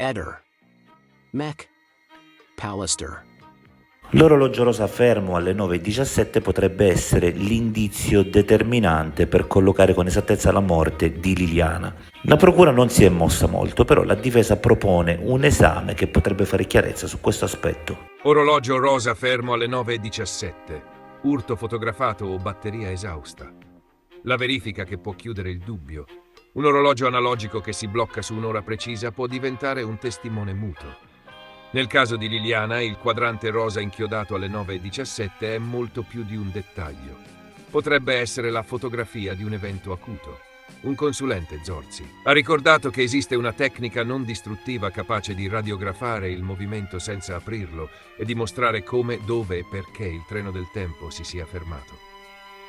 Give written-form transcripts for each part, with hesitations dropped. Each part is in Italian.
Eder. Mech. Pallister. L'orologio rosa fermo alle 9:17 potrebbe essere l'indizio determinante per collocare con esattezza la morte di Liliana. La procura non si è mossa molto, però la difesa propone un esame che potrebbe fare chiarezza su questo aspetto. Orologio rosa fermo alle 9:17. Urto fotografato o batteria esausta. La verifica che può chiudere il dubbio. Un orologio analogico che si blocca su un'ora precisa può diventare un testimone muto. Nel caso di Liliana, il quadrante rosa inchiodato alle 9:17 è molto più di un dettaglio. Potrebbe essere la fotografia di un evento acuto. Un consulente, Zorzi, ha ricordato che esiste una tecnica non distruttiva capace di radiografare il movimento senza aprirlo e dimostrare come, dove e perché il treno del tempo si sia fermato.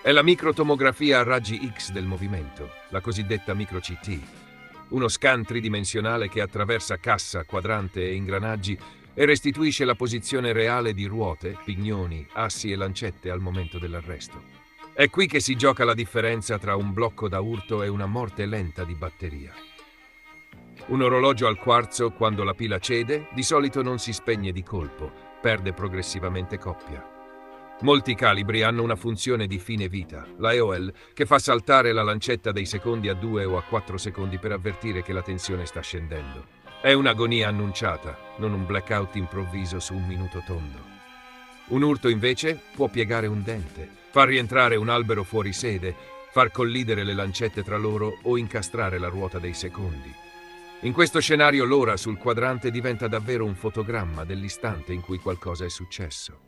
È la microtomografia a raggi X del movimento, la cosiddetta micro-CT. Uno scan tridimensionale che attraversa cassa, quadrante e ingranaggi e restituisce la posizione reale di ruote, pignoni, assi e lancette al momento dell'arresto. È qui che si gioca la differenza tra un blocco da urto e una morte lenta di batteria. Un orologio al quarzo, quando la pila cede, di solito non si spegne di colpo, perde progressivamente coppia. Molti calibri hanno una funzione di fine vita, la EOL, che fa saltare la lancetta dei secondi a 2 o a 4 secondi per avvertire che la tensione sta scendendo. È un'agonia annunciata, non un blackout improvviso su un minuto tondo. Un urto invece può piegare un dente, far rientrare un albero fuori sede, far collidere le lancette tra loro o incastrare la ruota dei secondi. In questo scenario l'ora sul quadrante diventa davvero un fotogramma dell'istante in cui qualcosa è successo.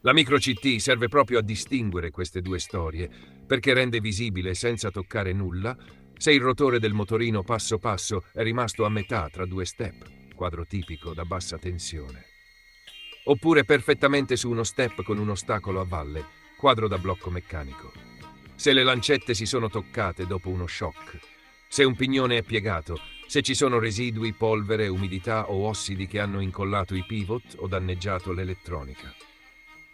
La micro-CT serve proprio a distinguere queste due storie, perché rende visibile, senza toccare nulla, se il rotore del motorino passo passo è rimasto a metà tra due step, quadro tipico da bassa tensione. Oppure perfettamente su uno step con un ostacolo a valle, quadro da blocco meccanico. Se le lancette si sono toccate dopo uno shock, se un pignone è piegato, se ci sono residui, polvere, umidità o ossidi che hanno incollato i pivot o danneggiato l'elettronica.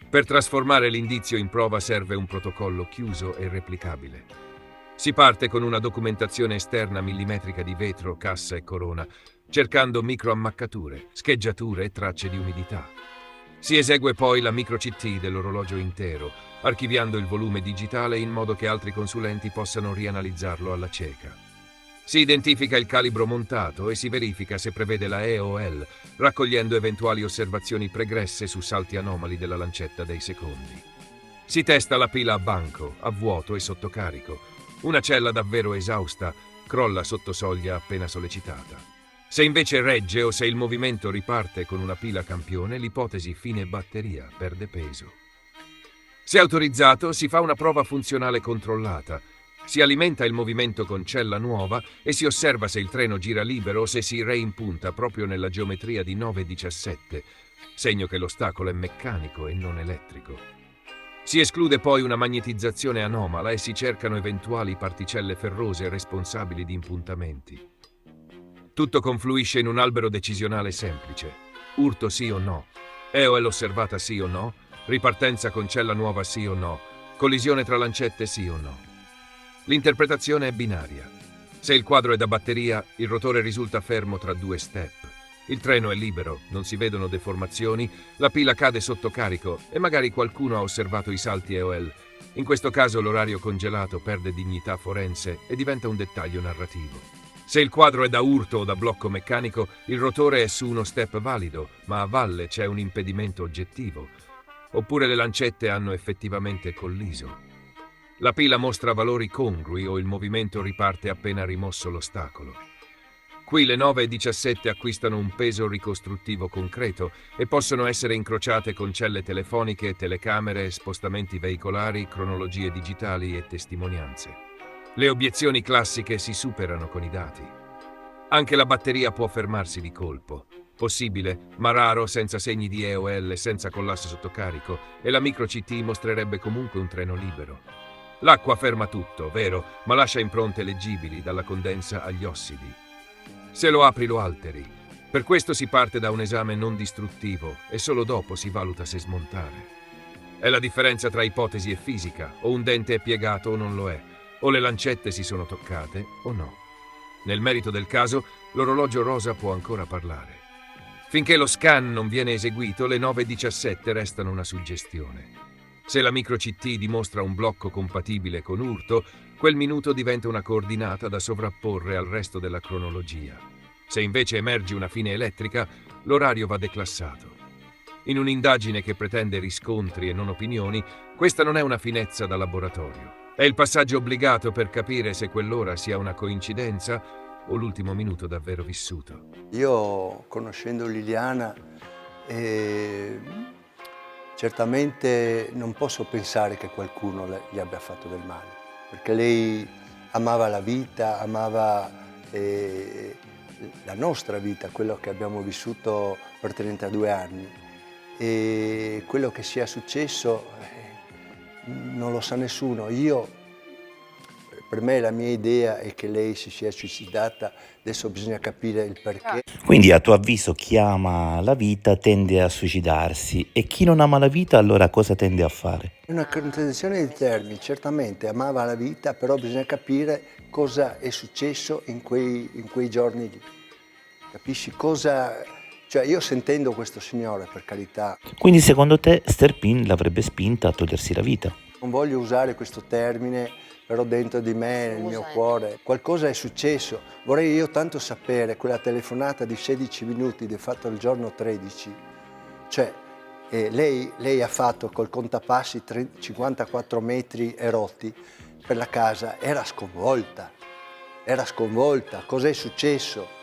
Per trasformare l'indizio in prova serve un protocollo chiuso e replicabile. Si parte con una documentazione esterna millimetrica di vetro, cassa e corona, cercando microammaccature, scheggiature e tracce di umidità. Si esegue poi la micro-CT dell'orologio intero, archiviando il volume digitale in modo che altri consulenti possano rianalizzarlo alla cieca. Si identifica il calibro montato e si verifica se prevede la EOL, raccogliendo eventuali osservazioni pregresse su salti anomali della lancetta dei secondi. Si testa la pila a banco, a vuoto e sotto carico. Una cella davvero esausta crolla sotto soglia appena sollecitata. Se invece regge o se il movimento riparte con una pila campione, l'ipotesi fine batteria perde peso. Se autorizzato, si fa una prova funzionale controllata. Si alimenta il movimento con cella nuova e si osserva se il treno gira libero o se si reimpunta proprio nella geometria di 9:17, segno che l'ostacolo è meccanico e non elettrico. Si esclude poi una magnetizzazione anomala e si cercano eventuali particelle ferrose responsabili di impuntamenti. Tutto confluisce in un albero decisionale semplice. Urto sì o no, EOL osservata sì o no, ripartenza con cella nuova sì o no, collisione tra lancette sì o no. L'interpretazione è binaria. Se il quadro è da batteria, il rotore risulta fermo tra due step. Il treno è libero, non si vedono deformazioni, la pila cade sotto carico e magari qualcuno ha osservato i salti EOL. In questo caso l'orario congelato perde dignità forense e diventa un dettaglio narrativo. Se il quadro è da urto o da blocco meccanico, il rotore è su uno step valido, ma a valle c'è un impedimento oggettivo. Oppure le lancette hanno effettivamente colliso. La pila mostra valori congrui o il movimento riparte appena rimosso l'ostacolo. Qui le 9:17 acquistano un peso ricostruttivo concreto e possono essere incrociate con celle telefoniche, telecamere, spostamenti veicolari, cronologie digitali e testimonianze. Le obiezioni classiche si superano con i dati. Anche la batteria può fermarsi di colpo. Possibile, ma raro, senza segni di EOL e senza collasso sotto carico, e la micro-CT mostrerebbe comunque un treno libero. L'acqua ferma tutto, vero, ma lascia impronte leggibili dalla condensa agli ossidi. Se lo apri lo alteri. Per questo si parte da un esame non distruttivo e solo dopo si valuta se smontare. È la differenza tra ipotesi e fisica, o un dente è piegato o non lo è, o le lancette si sono toccate o no. Nel merito del caso, L'orologio rosa può ancora parlare. Finché lo scan non viene eseguito, le 9:17 restano una suggestione. Se la micro-CT dimostra un blocco compatibile con urto, quel minuto diventa una coordinata da sovrapporre al resto della cronologia. Se invece emerge una fine elettrica, l'orario va declassato. In un'indagine che pretende riscontri e non opinioni, questa non è una finezza da laboratorio. È il passaggio obbligato per capire se quell'ora sia una coincidenza o l'ultimo minuto davvero vissuto. Io, conoscendo Liliana, certamente non posso pensare che qualcuno gli abbia fatto del male, perché lei amava la vita, amava la nostra vita, quello che abbiamo vissuto per 32 anni. E quello che sia successo non lo sa nessuno. Per me la mia idea è che lei si sia suicidata, adesso bisogna capire il perché. Quindi a tuo avviso chi ama la vita tende a suicidarsi e chi non ama la vita allora cosa tende a fare? È una contraddizione di termini, certamente amava la vita, però bisogna capire cosa è successo in quei giorni lì. Capisci cosa... Cioè io sentendo questo signore, per carità, Quindi secondo te Sterpin l'avrebbe spinta a togliersi la vita? non voglio usare questo termine, però dentro di me, nel mio cuore, qualcosa è successo. Vorrei io tanto sapere quella telefonata di 16 minuti fatta il giorno 13, cioè lei ha fatto col contapassi 54 metri erotti per la casa, era sconvolta, cosa è successo?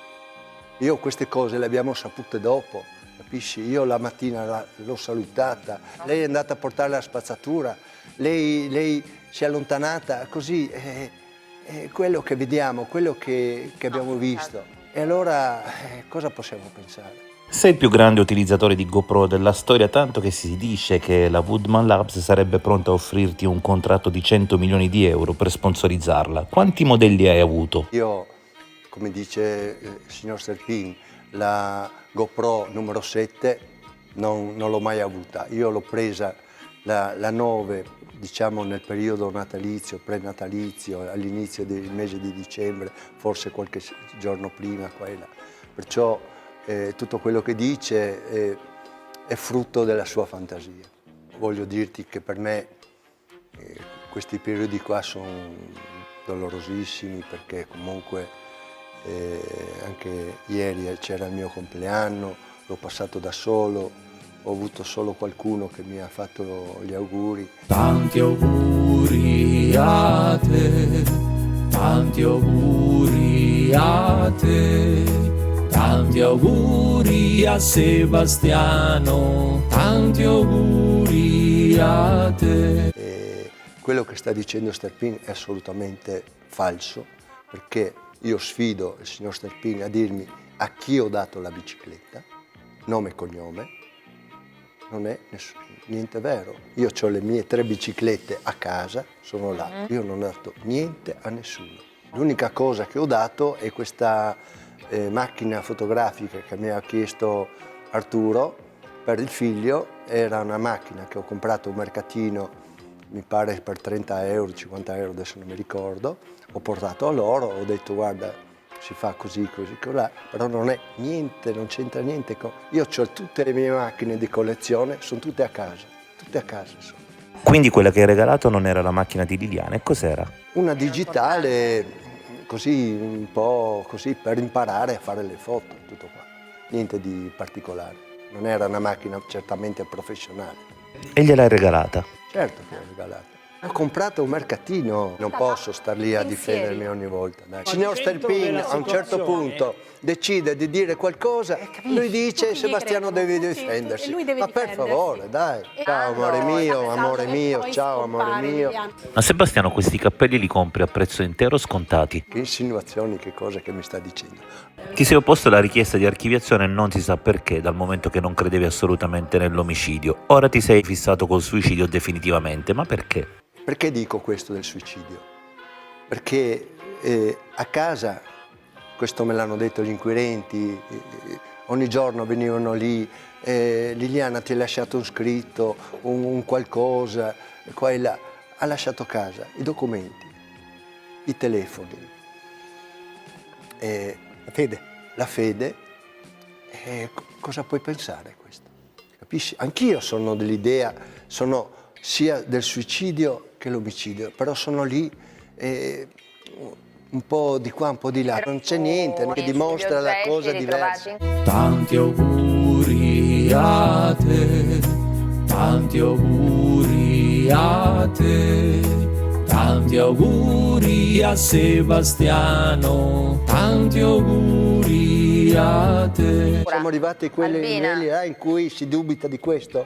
Io queste cose le abbiamo sapute dopo, capisci? Io la mattina l'ho salutata, lei è andata a portare la spazzatura, lei si è allontanata, così è quello che vediamo, quello che abbiamo visto. E allora cosa possiamo pensare? Sei il più grande utilizzatore di GoPro della storia, tanto che si dice che la Woodman Labs sarebbe pronta a offrirti un contratto di 100 milioni di euro per sponsorizzarla. Quanti modelli hai avuto? Io, come dice il signor Sterpin, la GoPro numero 7 non l'ho mai avuta. Io l'ho presa la 9, diciamo nel periodo natalizio, prenatalizio, all'inizio del mese di dicembre, forse qualche giorno prima, qua e là. Perciò tutto quello che dice è frutto della sua fantasia. Voglio dirti che per me questi periodi qua sono dolorosissimi, perché comunque anche ieri c'era il mio compleanno, l'ho passato da solo, ho avuto solo qualcuno che mi ha fatto gli auguri. Tanti auguri a te, tanti auguri a te, tanti auguri a Sebastiano, tanti auguri a te. Quello che sta dicendo Sterpin è assolutamente falso, perché io sfido il signor Sterpin a dirmi a chi ho dato la bicicletta, nome e cognome. Non è niente vero. Io ho le mie 3 biciclette a casa, sono là. Io non ho dato niente a nessuno. L'unica cosa che ho dato è questa macchina fotografica che mi ha chiesto Arturo per il figlio. Era una macchina che ho comprato a un mercatino, mi pare per 30 euro, 50 euro, adesso non mi ricordo. Ho portato a loro, ho detto guarda, si fa così, così, così, però non è niente, non c'entra niente. Io ho tutte le mie macchine di collezione, sono tutte a casa sono. Quindi quella che hai regalato non era la macchina di Liliana, e cos'era? Una digitale, così un po' così per imparare a fare le foto, tutto qua. Niente di particolare, non era una macchina certamente professionale. E gliel'hai regalata? Certo che l'ho regalata. Ho comprato un mercatino, non posso star lì a difendermi ogni volta. Dai. Il signor Sterpin a un certo punto decide di dire qualcosa, lui dice Sebastiano deve difendersi. Ma per favore, dai. Ciao amore mio, ciao amore mio. Ma Sebastiano questi cappelli li compri a prezzo intero o scontati? Che insinuazioni, che cose che mi sta dicendo. Ti sei opposto alla richiesta di archiviazione e non si sa perché, dal momento che non credevi assolutamente nell'omicidio. Ora ti sei fissato col suicidio definitivamente, ma perché? Perché dico questo del suicidio? Perché a casa, questo me l'hanno detto gli inquirenti, ogni giorno venivano lì, Liliana ti ha lasciato un scritto, un qualcosa, qua e là. Ha lasciato a casa i documenti, i telefoni. Fede, la fede, cosa puoi pensare a questo? Capisci? Anch'io sono dell'idea, sono sia del suicidio che l'omicidio, però sono lì un po' di qua, un po' di là, non c'è niente che dimostra la cosa diversa. Tanti auguri a te, tanti auguri a te, tanti auguri a Sebastiano, tanti auguri a te. Siamo arrivati a quei livelli in cui si dubita di questo,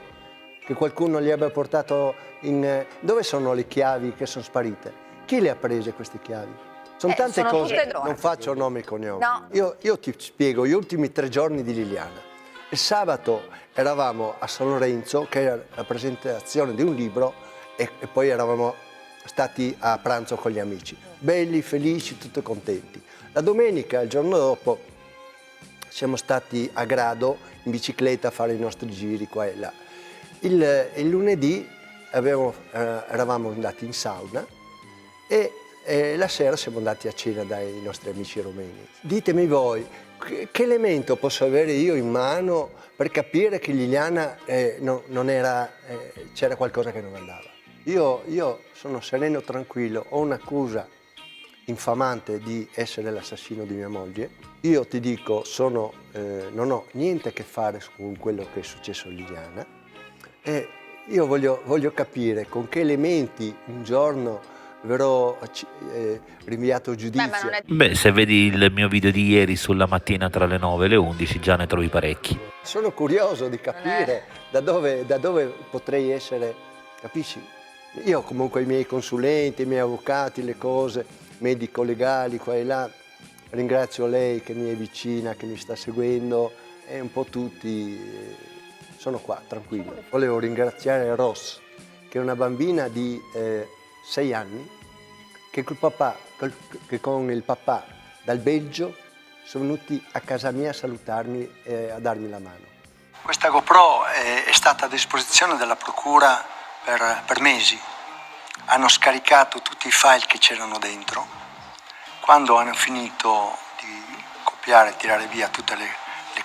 che qualcuno li abbia portato in... Dove sono le chiavi che sono sparite? Chi le ha prese queste chiavi? Sono tante cose, non faccio nomi e cognomi. No. Io ti spiego gli ultimi 3 giorni di Liliana. Il sabato eravamo a San Lorenzo, che era la presentazione di un libro, e poi eravamo stati a pranzo con gli amici. Belli, felici, tutti contenti. La domenica, il giorno dopo, siamo stati a Grado in bicicletta a fare i nostri giri qua e là. Il lunedì eravamo andati in sauna e la sera siamo andati a cena dai nostri amici romeni. Ditemi voi, che elemento posso avere io in mano per capire che Liliana non era, c'era qualcosa che non andava? Io sono sereno, tranquillo, ho un'accusa infamante di essere l'assassino di mia moglie. Io ti dico, non ho niente a che fare con quello che è successo a Liliana. E io voglio capire con che elementi un giorno verrò rinviato a giudizio. Beh, se vedi il mio video di ieri sulla mattina tra le 9 e le 11 già ne trovi parecchi. Sono curioso di capire da dove potrei essere, capisci? Io comunque i miei consulenti, i miei avvocati, le cose, medico-legali qua e là, ringrazio lei che mi è vicina, che mi sta seguendo e un po' tutti, sono qua, tranquillo. Volevo ringraziare Ross, che è una bambina di 6 anni, che con il papà dal Belgio sono venuti a casa mia a salutarmi e a darmi la mano. Questa GoPro è stata a disposizione della procura per mesi. Hanno scaricato tutti i file che c'erano dentro. Quando hanno finito di copiare e tirare via tutte le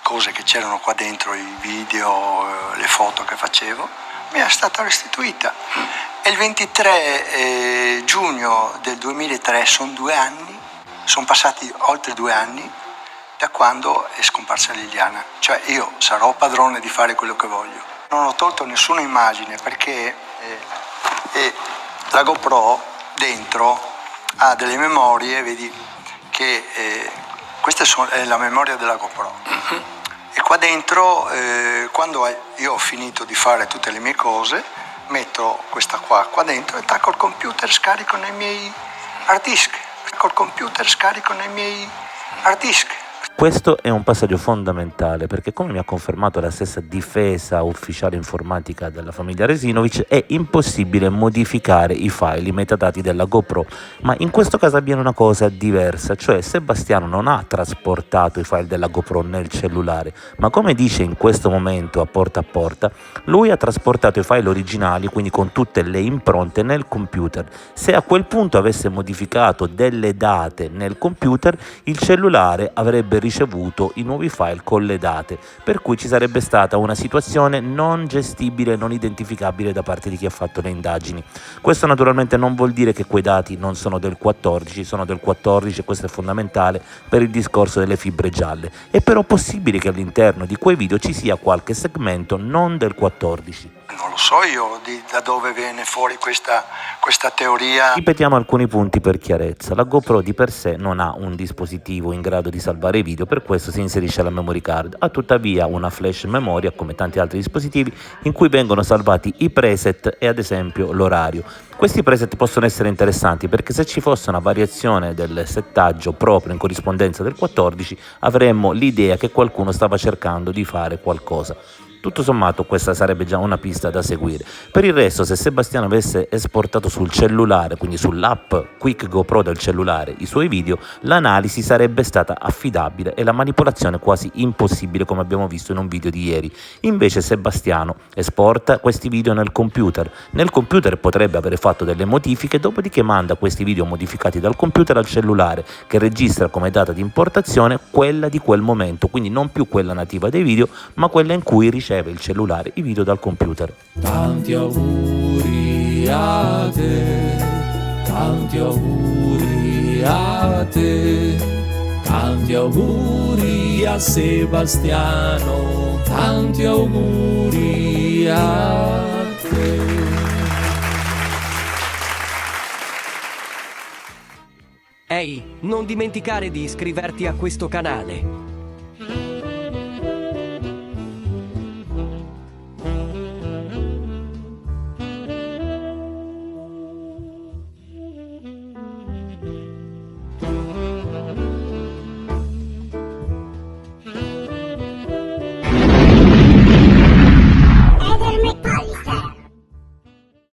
cose che c'erano qua dentro, i video, le foto che facevo, mi è stata restituita. E il 23 giugno del 2003, sono 2 anni, sono passati oltre 2 anni da quando è scomparsa Liliana. Cioè io sarò padrone di fare quello che voglio. Non ho tolto nessuna immagine perché la GoPro dentro ha delle memorie, vedi che questa è la memoria della GoPro. E qua dentro, quando io ho finito di fare tutte le mie cose, metto questa qua dentro e tacco il computer, scarico nei miei hard disk. Questo è un passaggio fondamentale perché, come mi ha confermato la stessa difesa ufficiale informatica della famiglia Resinovic, è impossibile modificare i file, i metadati della GoPro, ma in questo caso abbiamo una cosa diversa, cioè Sebastiano non ha trasportato i file della GoPro nel cellulare, ma come dice in questo momento a porta, lui ha trasportato i file originali, quindi con tutte le impronte, nel computer. Se a quel punto avesse modificato delle date nel computer, il cellulare avrebbe ricevuto i nuovi file con le date, per cui ci sarebbe stata una situazione non gestibile, non identificabile da parte di chi ha fatto le indagini. Questo naturalmente non vuol dire che quei dati non sono del 14, sono del 14 e questo è fondamentale per il discorso delle fibre gialle. È però possibile che all'interno di quei video ci sia qualche segmento non del 14. Non lo so io da dove viene fuori questa teoria. Ripetiamo alcuni punti per chiarezza. La GoPro di per sé non ha un dispositivo in grado di salvare i video, per questo si inserisce la memory card. Ha tuttavia una flash memoria, come tanti altri dispositivi, in cui vengono salvati i preset e ad esempio l'orario. Questi preset possono essere interessanti perché se ci fosse una variazione del settaggio proprio in corrispondenza del 14 avremmo l'idea che qualcuno stava cercando di fare qualcosa. Tutto sommato questa sarebbe già una pista da seguire. Per il resto, se Sebastiano avesse esportato sul cellulare, quindi sull'app Quick GoPro del cellulare, i suoi video, l'analisi sarebbe stata affidabile e la manipolazione quasi impossibile, come abbiamo visto in un video di ieri. Invece Sebastiano esporta questi video nel computer. Nel computer potrebbe avere fatto delle modifiche, dopodiché manda questi video modificati dal computer al cellulare, che registra come data di importazione quella di quel momento, quindi non più quella nativa dei video, ma quella in cui riceve il cellulare i video dal computer. Tanti auguri a te, tanti auguri a te, tanti auguri a Sebastiano, tanti auguri a te. Ehi, non dimenticare di iscriverti a questo canale.